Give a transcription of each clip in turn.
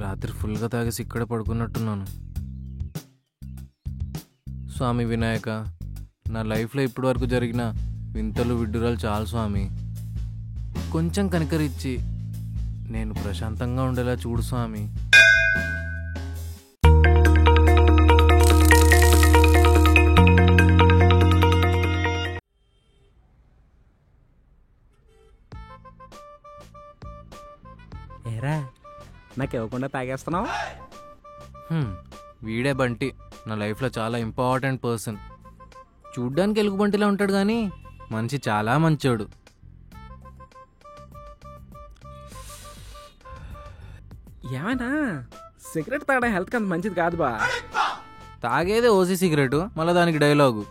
రాత్రి ఫుల్గా తాగేసి ఇక్కడే పడుకున్నట్టున్నాను. స్వామి వినాయక, నా లైఫ్లో ఇప్పటి వరకు జరిగిన వింతలు విడ్డూరాలు చాలు స్వామి. కొంచెం కనికరిచ్చి నేను ప్రశాంతంగా ఉండేలా చూడు స్వామి. ఏరా, నాకు ఇవ్వకుండా తాగేస్తున్నావు? వీడే బంటి నా లైఫ్లో చాలా ఇంపార్టెంట్ పర్సన్. చూడ్డానికి ఎలుగు బంటిలా ఉంటాడు కానీ మనిషి చాలా మంచోడు. ఏమైనా సిగరెట్ తాగడం హెల్త్కి అంత మంచిది కాదు బా. తాగేదే ఓసీ సిగరెట్, మళ్ళీ దానికి డైలాగు.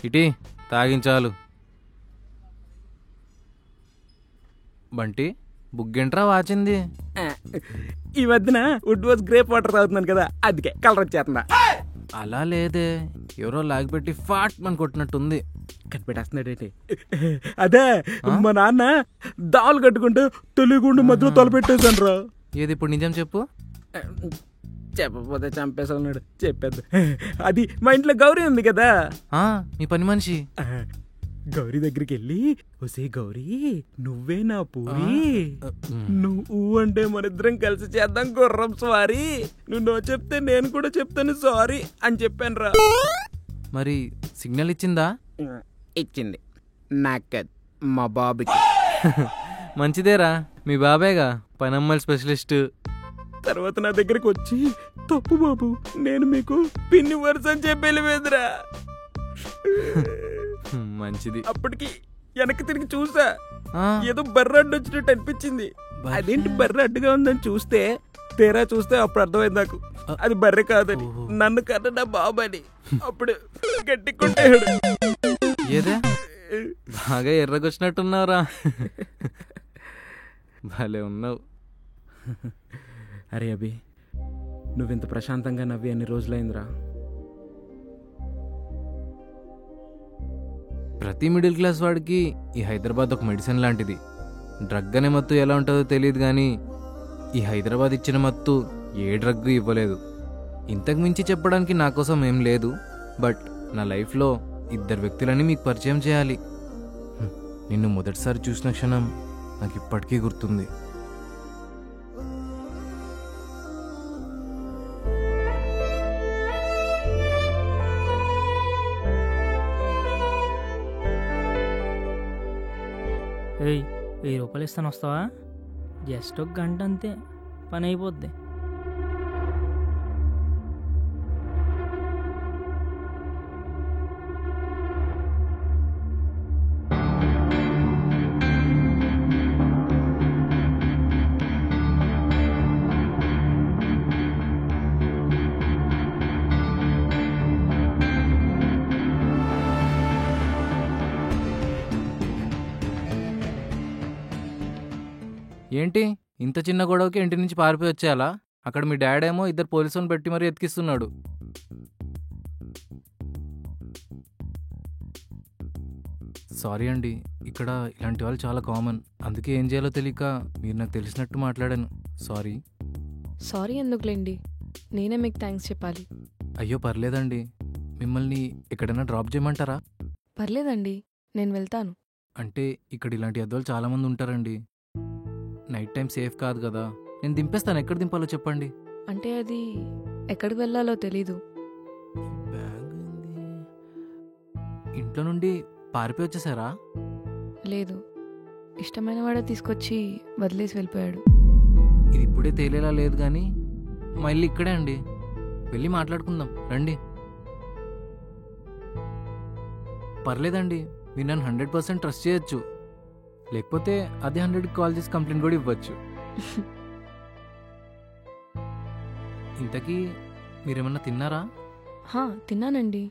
ఇటీ తాగించాలు. బంటి బుగ్గెంట్రా వాచింది. ఈ మధ్యన వుడ్ వాజ్ గ్రేప్ వాటర్ తాగుతున్నాను కదా, అందుకే కలర్ వచ్చేస్తుందా. అలా లేదే, ఎవరో లాగిపెట్టి ఫాట్ మన కొట్టినట్టుంది. కనిపెట్టేస్తున్నాడేంటి? అదే మా నాన్న దావులు కట్టుకుంటూ తెలియకుండా మధ్యలో తలపెట్టేశాను రా. ఏది ఇప్పుడు నిజం చెప్పు. చెప్పకపోతే చంపేసాడు. చెప్పేద్దు. అది మా ఇంట్లో గౌరీ ఉంది కదా, మీ పని మనిషి. గౌరీ దగ్గరికి వెళ్ళి, ఒసే గౌరీ నువ్వే నా పూరి, నువ్వు అంటే మనిద్దరం కలిసి చేద్దాం గుర్రం స్వారీ, నువ్వు చెప్తే నేను కూడా చెప్తాను సారీ అని చెప్పాను రా. మరి సిగ్నల్ ఇచ్చిందా? ఇచ్చింది. నాకు మా బాబుకి. మంచిదేరా, మీ బాబేగా పనమ్మల్ స్పెషలిస్ట్. తర్వాత నా దగ్గరికి వచ్చి, తప్పు బాబు, నేను మీకు పిన్ని వరుస అని చెప్పి వెళ్ళిపోయిందిరా. మంచిది. అప్పటికి వెనక్కి తిరిగి చూసా, ఏదో బర్రె అడ్డు వచ్చినట్టు అనిపించింది. అదేంటి బర్రె అడ్డుగా ఉందని చూస్తే, తీరా చూస్తే అప్పుడు అర్థమైంది నాకు అది బర్రె కాదని, నన్ను కన్నా నా బాబని. అప్పుడు గట్టి కొట్టాడు. ఏదే బాగా ఎర్రగొచ్చినట్టున్నావురా. భలే ఉన్నావు. అరే అభి, నువ్వింత ప్రశాంతంగా నవ్వి అన్ని రోజులైందిరా. ప్రతి మిడిల్ క్లాస్ వాడికి ఈ హైదరాబాద్ ఒక మెడిసిన్ లాంటిది. డ్రగ్ అనే మత్తు ఎలా ఉంటుందో తెలియదు కానీ ఈ హైదరాబాద్ ఇచ్చిన మత్తు ఏ డ్రగ్ ఇవ్వలేదు. ఇంతకు మించి చెప్పడానికి నా కోసం ఏం లేదు. బట్ నా లైఫ్లో 2 వ్యక్తులని మీకు పరిచయం చేయాలి. నిన్ను మొదటిసారి చూసిన క్షణం నాకు ఇప్పటికీ గుర్తుంది. ఏయ్, 1000 రూపాయలు ఇస్తాను, వస్తావా? జస్ట్ ఒక గంట అంతే, పని అయిపోద్ది. ఏంటి ఇంత చిన్న గొడవకి ఇంటి నుంచి పారిపోయి వచ్చేయాలా? అక్కడ మీ డాడ్ ఏమో 2 పోలీసులను పెట్టి మరీ ఎత్కిస్తున్నాడు. సారీ అండి, ఇక్కడ ఇలాంటి వాళ్ళు చాలా కామన్. అందుకే ఏం చేయాలో తెలియక మీరు నాకు తెలిసినట్టు మాట్లాడాను. సారీ. సారీ ఎందుకులేండి, నేనే మీకు థ్యాంక్స్ చెప్పాలి. అయ్యో పర్లేదండి. మిమ్మల్ని ఎక్కడైనా డ్రాప్ చేయమంటారా? పర్లేదండి, నేను వెళ్తాను. అంటే ఇక్కడ ఇలాంటి అద్దవాళ్ళు చాలామంది ఉంటారండి. నైట్ టైం సేఫ్ కాదు కదా. నేను దింపేస్తాను. ఎక్కడ దింపాలో చెప్పండి. అంటే అది ఎక్కడికి వెళ్ళాలో తెలీదు. ఇంట్లో నుండి పారిపోయి వచ్చేసారా? లేదు, ఇష్టమైన వాడే తీసుకొచ్చి వదిలేసి వెళ్ళిపోయాడు. ఇది ఇప్పుడే తేలేలా లేదు కానీ మళ్ళీ ఇక్కడే అండి, వెళ్ళి మాట్లాడుకుందాం రండి. పర్లేదండి, మీరు నన్ను 100% ట్రస్ట్ చేయొచ్చు. లేకపోతే అదే 100కి కాల్ చేసి కంప్లైంట్ కూడా ఇవ్వచ్చు. ఇంతకీ మీరేమన్నా తిన్నారా? తిన్నానండి.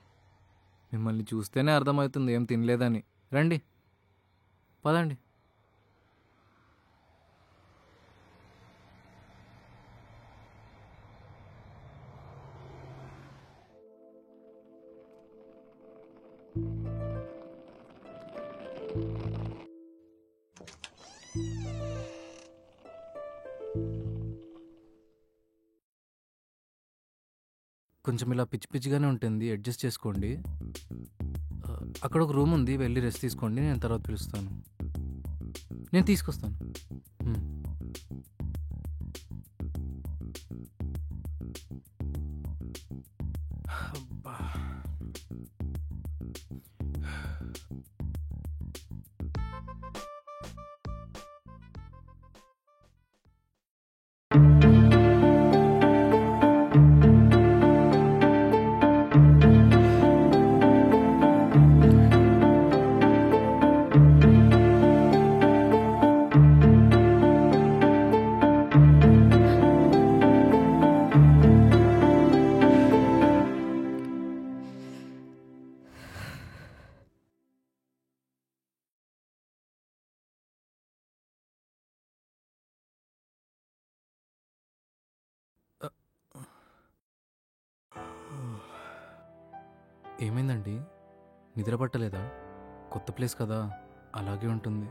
మిమ్మల్ని చూస్తేనే అర్థమవుతుంది ఏం తినలేదని. రండి పదండి. కొంచెం ఇలా పిచ్చి పిచ్చిగానే ఉంటుంది, అడ్జస్ట్ చేసుకోండి. అక్కడ ఒక రూమ్ ఉంది, వెళ్ళి రెస్ట్ తీసుకోండి, నేను తర్వాత పిలుస్తాను. నేను తీసుకొస్తాను. అబ్బా. ఏమైందండి? నిద్ర పట్టలేదా? కొత్త ప్లేస్ కదా, అలాగే ఉంటుంది.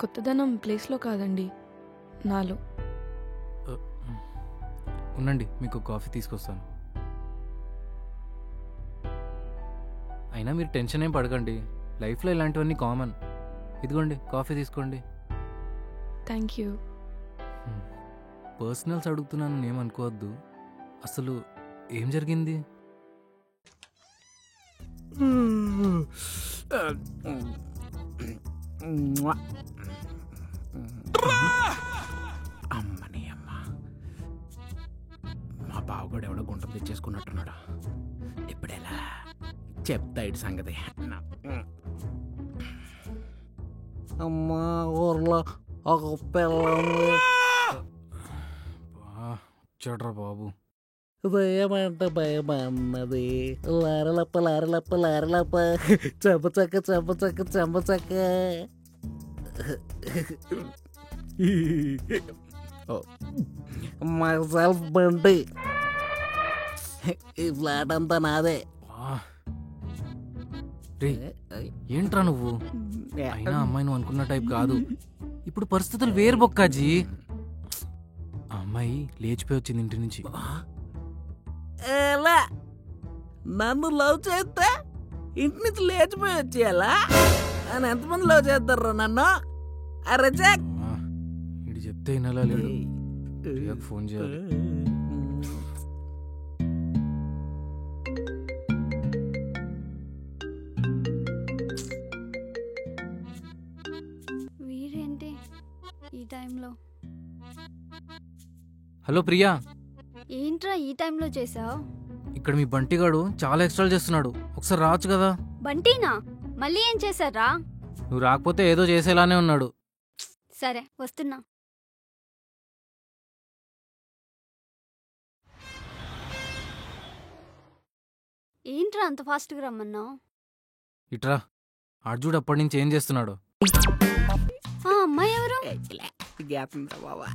కొత్తదనం ప్లేస్లో కాదండి, నాలో. ఉండండి, మీకు కాఫీ తీసుకొస్తాను. అయినా మీరు టెన్షన్ ఏం పడకండి, లైఫ్లో ఇలాంటివన్నీ కామన్. ఇదిగోండి కాఫీ తీసుకోండి. Thank you. పర్సనల్స్ అడుగుతున్నాను ఏమనుకోవద్దు. అసలు ఏం జరిగింది? అమ్మని అమ్మ, మా బావగాడు ఎవడో గుంటలు తెచ్చేసుకున్నట్టున్నాడు. ఇప్పుడెలా చెప్తా ఇటు సంగతి. అమ్మా ఊర్లో ఒక పిల్ల చెడ్రా బాబు. భయమంటే భయమన్నది. లారలప్ప లారలప్ప లారలప్ప చెంపచక్క చెంపచక్క చెంపచక్క. మా సెల్ఫ్ బండి, ఈ ఫ్లాట్ అంతా నాదే. రే ఏంట్రా నువ్వు? అయినా అమ్మాయి నువ్వు అనుకున్న టైప్ కాదు. ఇప్పుడు పరిస్థితులు వేరు బొక్కాజీ. ఆ అమ్మాయి లేచిపోయి వచ్చింది ఇంటి నుంచి. ఎలా నన్ను లవ్ చేస్తే ఇంటి నుంచి లేచిపోయి వచ్చేయాలా? అని ఎంతమంది లవ్ చేస్తారా నన్ను? అరే చెక్ ఇది చెప్తే వినాలా లేదు. ప్రియాకు ఫోన్ చేయాలి. వీరేంటి ఈ టైంలో? హలో ప్రియా, ఏంట్రా ఈ టైంలో చేసావు? ఇక్కడ మీ బంటిగాడు చాలా ఎక్స్ట్రాలు చేస్తున్నాడు, ఒకసారి రావచ్చు కదా. బంటీనా? మళ్ళీ ఏం చేశారా? నువ్వు రాకపోతే ఏదో చేసేలానే ఉన్నాడు. సరే వస్తున్నా. ఏంట్రా అంత ఫాస్ట్గా రమ్మన్నావు? ఇట్రా, అర్జుడు అప్పటి నుంచి ఏం చేస్తున్నాడు? ఆ అమ్మాయి ఎవరు? బాబా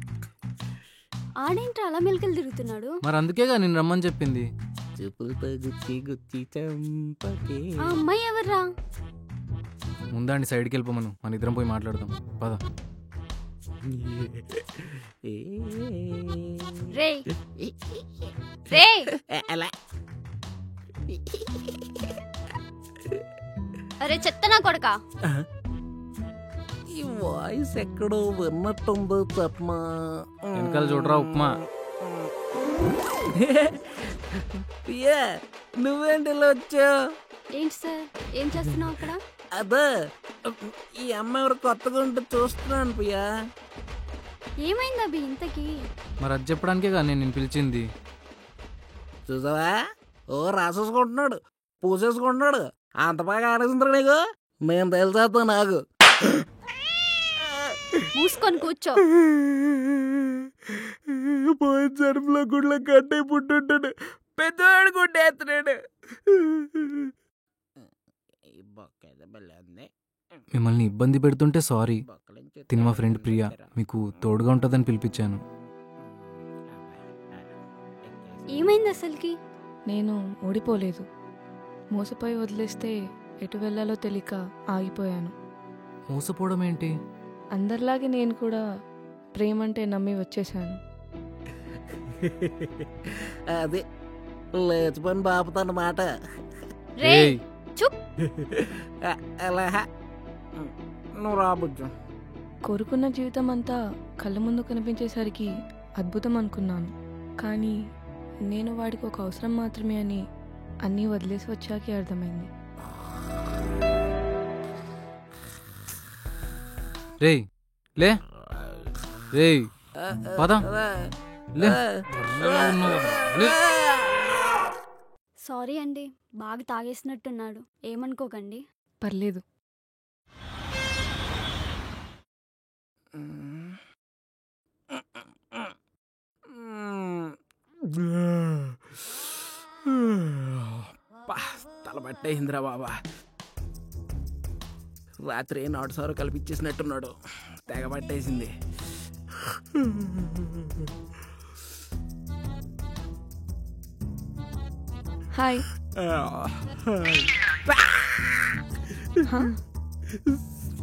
ఆడేంట్రా అలా మెలికలు తిరుగుతున్నాడు? మరి అందుకేగా నేను రమ్మని చెప్పింది. చెప్పులతో గుచ్చి గుచ్చి చంపకే. ఆ అమ్మాయి ఎవర్రా? ముందాండి సైడ్కి వెళ్ళిపోమను, మన ఇద్దరం పోయి మాట్లాడదాం పద. రేయ్ రేయ్, ఎలా అరే చెత్తనా కొడకా, ఈ వాయిస్ ఎక్కడో విన్నట్టుందో చెప్పమా. వెనకాల చూడరా ఉప్మా. పియా నువ్వేంటి ఇలా వచ్చావు? ఏంటి సార్ ఏం చేస్తున్నావు అక్కడ? అదే ఈ అమ్మాయి ఎవరు కొత్తగా ఉంటే చూస్తున్నాను పియా. ఏమైంది అభి ఇంతకీ? మరి అది చెప్పడానికేగా నేను నిన్ను పిలిచింది. చూసావా, ఓ రాసేసుకుంటున్నాడు, పూసేసుకుంటున్నాడు. అంత బాగా ఆనేసింది నీకు? నేను తెలిసేస్తా నాకు. మూసుకొని కూర్చో. పోయిన జన్మలో గుడ్లో కట్టే పుట్టుంటాడు, పెద్దవాడు గుడ్డేస్తున్నాడు. మిమ్మల్ని ఇబ్బంది పెడుతుంటే సారీ. తిని మా ఫ్రెండ్ ప్రియా మీకు తోడుగా ఉంటుందని పిలిపించాను. ఏమైంది అసలుకి? నేను ఓడిపోలేదు. మోసపోయి వదిలేస్తే ఎటు వెళ్ళాలో తెలియక ఆగిపోయాను. మోసపోవడం ఏంటి? అందరిలాగే నేను కూడా ప్రేమంటే నమ్మి వచ్చేసాను. అదే లేచిపోయిన బాపుతన్నమాట. రే చుప్. ఎలా నువ్వు రాబుజ్జు. కోరుకున్న జీవితం అంతా కళ్ళ ముందు కనిపించేసరికి అద్భుతం అనుకున్నాను. కానీ నేను వాడికి ఒక అవసరం మాత్రమే అని అన్నీ వదిలేసి వచ్చాకే అర్థమైంది. రేయ్ లే రేయ్ పద లే. సారీ అండి, బాగా తాగేసినట్టున్నాడు, ఏమనుకోకండి. పర్లేదు. తల పట్టేసిందిరా బాబా. రాత్రి 4 సార్లు కల్పించేసినట్టున్నాడు, తెగ పట్టేసింది. హాయ్.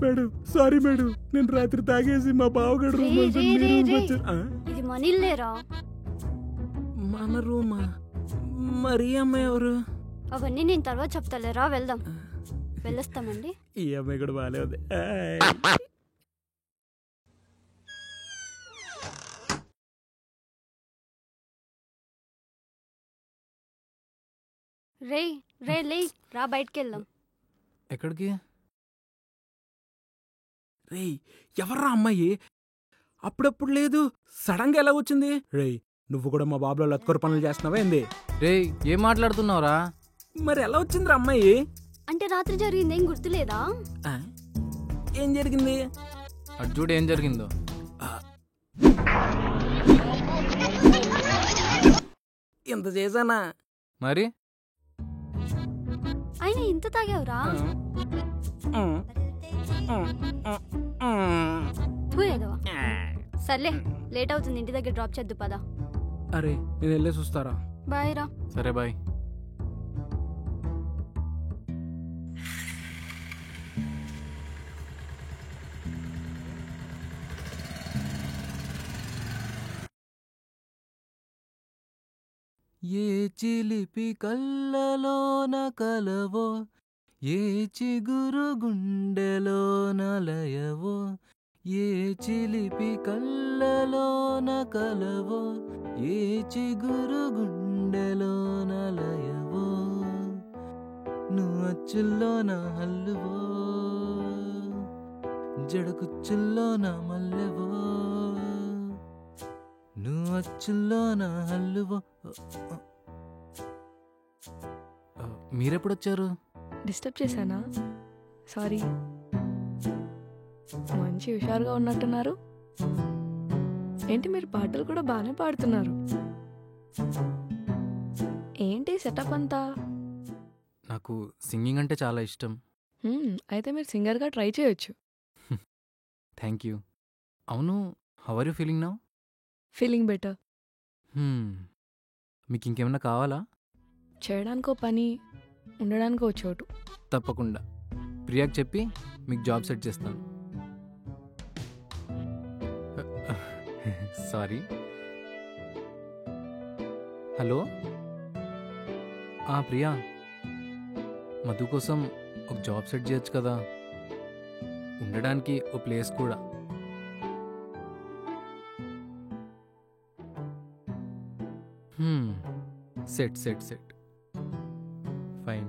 మేడం సారీ మేడం, నేను రాత్రి తాగేసి మా బావగడు రే, రూమ్ రే, రే, రే. వచ్చాను. ఇది మనీలేరా? మన రూమా? మరి అమ్మాయి ఎవరు? అవన్నీ నేను తర్వాత చెప్తాలేరా, వెళ్దాం. వెళ్ళొస్తామండి. ఈ అమ్మాయి కూడా బాగానే ఉంది. రే రే లే రా, బయటికి వెళ్దాం. ఎక్కడికి? రేయ్ ఎవర్రా అమ్మాయి? అప్పుడప్పుడు లేదు, సడన్ గా ఎలా వచ్చింది? రేయ్ నువ్వు కూడా మా బాబులో లత్కొర పనులు చేస్తున్నావా ఏంది? రేయ్ ఏం మాట్లాడుతున్నావురా? మరి ఎలా వచ్చిందిరా అమ్మాయి? అంటే రాత్రి జరిగింది ఏం గుర్తులేదా? ఆ? ఏం జరిగింది? అటు చూడు ఏం జరిగిందో. ఇంత చేశానా? మరి అయినా ఇంత తాగావురా? తూ ఏదో. సర్లే, లేట్ అవుతుంది, ఇంటి దగ్గర డ్రాప్ చేద్దు పదా. అరే నేను వెళ్ళేసి వస్తారా? బాయ్ రా. సరే బాయ్. ఏ చిలిపి కళ్ళలోన కలవో, ఏ చిగురు గుండెలోన లయవో, ఏ చిలిపి కళ్ళలోన కలవో, ఏ చిగురు గుండెలోన లయవో, నువ్వు అచ్చుల్లో నా హల్లువో, జడకుచ్చుల్లో నా మల్లెవో, నువ్వు అచ్చుల్లో నా హల్లువో. మీరెప్పుడొచ్చారు? డిస్టర్బ్ చేశానా? సారీ. మంచి హుషారుగా ఉన్నట్టున్నారు. ఏంటి మీరు పాటలు కూడా బాగానే పాడుతున్నారు. ఏంటి సెటప్ అంతా? నాకు సింగింగ్ అంటే చాలా ఇష్టం. అయితే మీరు సింగర్గా ట్రై చేయొచ్చు. Thank you. అవును, how are you feeling now? Feeling better. మీకు ఇంకేమన్నా కావాలా? చేయడానికో పని, ఉండడానికో చోటు. తప్పకుండా ప్రియాకి చెప్పి మీకు జాబ్ సెట్ చేస్తాను. సారీ. హలో ప్రియా, మధు కోసం ఒక జాబ్ సెట్ చేయొచ్చు కదా, ఉండడానికి ఓ ప్లేస్ కూడా. Set set set fine.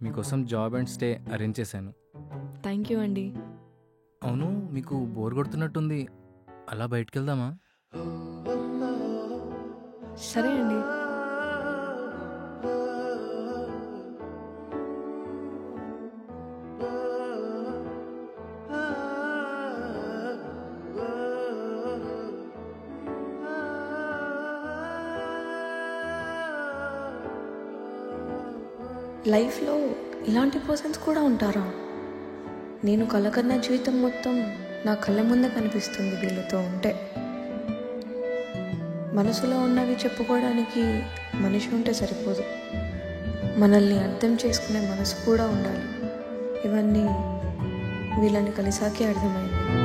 మీకోసం జాబ్ అండ్ స్టే అరేంజ్ చేశాను. థ్యాంక్ యూ అండి. అవును, మీకు బోర్ కొడుతున్నట్టుంది, అలా బయటికి వెళ్దామా? సరే అండి. లైఫ్లో ఇలాంటి పర్సన్స్ కూడా ఉంటారా? నేను కలకన్న జీవితం మొత్తం నా కళ్ళ ముందే కనిపిస్తుంది వీళ్ళతో ఉంటే. మనసులో ఉన్నవి చెప్పుకోవడానికి మనిషి ఉంటే సరిపోదు, మనల్ని అర్థం చేసుకునే మనసు కూడా ఉండాలి. ఇవన్నీ వీళ్ళని కలిసాకే అర్థమైంది.